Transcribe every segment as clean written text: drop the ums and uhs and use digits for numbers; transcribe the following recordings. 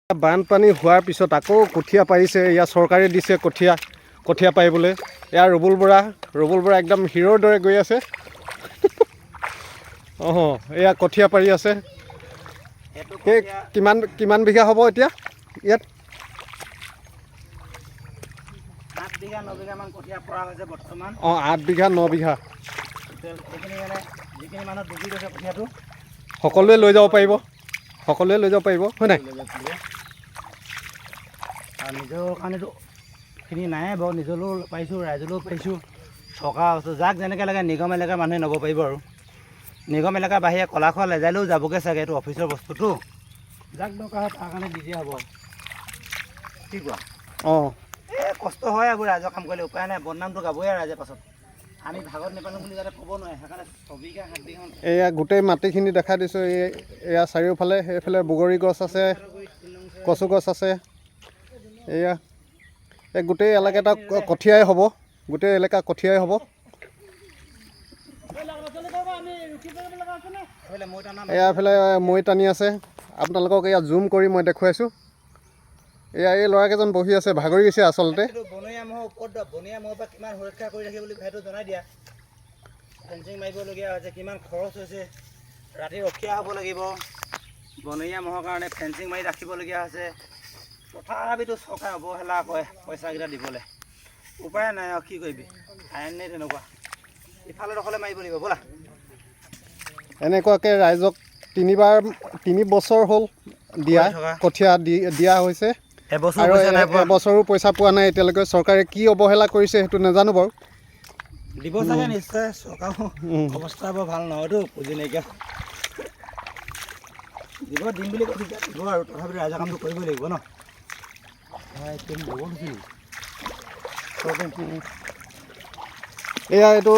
বানপানী হোৱাৰ পিছত আকৌ কঠীয়া পাৰিছে। ইয়াৰ চৰকাৰে দিছে কঠীয়া পাৰিবলৈ। ইয়াৰ ৰুবুল বৰা একদম হিৰোৰ দৰে গৈ আছে। এয়া কঠীয়া পাৰি আছে। সেই কিমান বিঘা হ'ব এতিয়া ইয়াত? 8 বিঘা 9 বিঘা মান কঠীয়া পৰা হৈছে বৰ্তমান। 8 বিঘা 9 বিঘা। যিখিনি মানুহ ডুবি গৈছে কঠীয়াটো সকলোৱে লৈ যাব পাৰিব হয় নাই? আৰু নিজৰ কাৰণেতো খিনি নাই বাৰু, নিজলৈও পাৰিছোঁ, ৰাইজলৈও পাৰিছোঁ, চৰকাৰ আছোঁ। যাক যেনেকৈ লাগে নিগম এলেকাৰ মানুহে নব পাৰিব আৰু নিগম এলেকাৰ বাহিৰে কলাখোৱা লেজাইলেও যাবগৈ চাগে। এইটো অফিচৰ বস্তুটো, যাক দৰকাৰ হয় তাৰ কাৰণে দি দিয়া হ'ব। কি কোৱা? কষ্ট হয় আৰু ৰাইজৰ কাম কৰিলে উপায় নাই। বদনামটো গাবই আৰু ৰাইজে পাছত। আমি ভাগত নেপালোঁ বুলি যাতে ক'ব নোৱাৰে। সেইকাৰণে 6 বিঘা 7 বিঘা এয়া গোটেই মাটিখিনি দেখা দিছোঁ। এয়া চাৰিওফালে, সেইফালে বগৰী গছ আছে, কচু গছ আছে। এয়া এই গোটেই এলেকাটা কঠীয়াই হ'ব, গোটেই এলেকা কঠীয়াই হ'ব। এয়া এইফালে মৈ টানি আছে। আপোনালোকক এয়া জুম কৰি মই দেখুৱাইছোঁ। এয়া এই ল'ৰাকেইজন বহি আছে, ভাগৰি গৈছে আচলতে। বনৰীয়া মহৰ উপদ্ৰৱ, বনৰীয়া মহৰ পৰা কিমান সুৰক্ষা কৰি ৰাখিব বুলি সেইটো জনাই দিয়া। ফেঞ্চিং মাৰিবলগীয়া হৈছে, কিমান খৰচ হৈছে, ৰাতি ৰখীয়া হ'ব লাগিব। বনৰীয়া মহৰ কাৰণে ফেঞ্চিং মাৰি ৰাখিবলগীয়া হৈছে। তথাপিতো চৰকাৰে অৱহেলা কৰে পইচাকেইটা দিবলৈ। উপায় নাই আৰু কি কৰিবি, আইন নাই তেনেকুৱা। ইফালে দখলে মাৰিব লাগিব ব'লা। এনেকুৱাকৈ ৰাইজক 3 বছৰ হ'ল দিয়া কঠীয়া দিয়া হৈছে, আৰু এবছৰো পইচা পোৱা নাই এতিয়ালৈকে। চৰকাৰে কি অৱহেলা কৰিছে সেইটো নাজানো বাৰু। দিব চাগে নিশ্চয়। চৰকাৰৰ অৱস্থা বৰ ভাল নহয়তো, পুঁজি নাইকিয়া। দিম বুলি কৈছে, দিব আৰু তথাপিতো ৰাইজৰ কামটো কৰিবই লাগিব ন। এয়া এইটো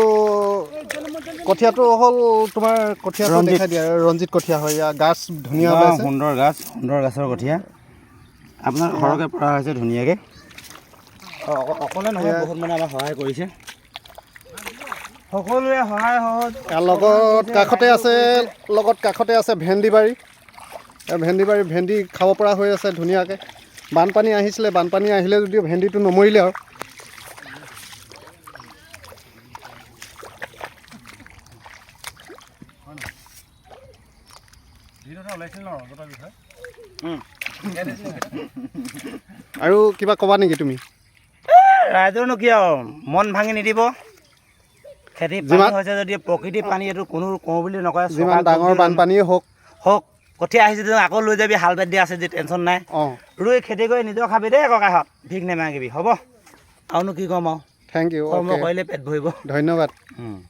কঠীয়াটো হ'ল তোমাৰ কঠীয়াটো দেখাই দিয়া, ৰঞ্জিত কঠীয়া হয়। ইয়াৰ গাছ ধুনীয়া হৈ আছে, সুন্দৰ গাছৰ কঠীয়া। আপোনাৰ সৰহকৈ পৰা হৈছে ধুনীয়াকৈ। অকলে নহয়, বহুত মানে আমাক সহায় কৰিছে। সকলোৱে সহায় সহজ। লগত কাষতে আছে ভেন্দিবাৰী। ভেন্দি খাব পৰা হৈ আছে ধুনীয়াকৈ। বানপানী আহিছিলে, বানপানী আহিলে যদিও ভেন্দিটো নমৰিলে আৰু। আৰু কিবা ক'বা নেকি তুমি? ৰাইজৰনো কি আৰু, মন ভাঙি নিদিব। খেতি পানী হৈছে যদি প্ৰকৃতিৰ পানী, এইটো কোনো কওঁ বুলি নকয়। যিমান ডাঙৰ বানপানীয়ে হওক, কঠীয়া আহিছে যদি আকৌ লৈ যাবি, হাল বাদ দিয়া আছে যদি টেনশ্যন নাই। ৰুই খেতি কৰি নিজৰ খাবি দেই ককাহঁত, ভিক নেমাগিবি হ'ব। আৰুনো কি ক'ম আৰু, থেংক ইউ। কৰ্ম কৰিলে পেট ভৰিব। ধন্যবাদ।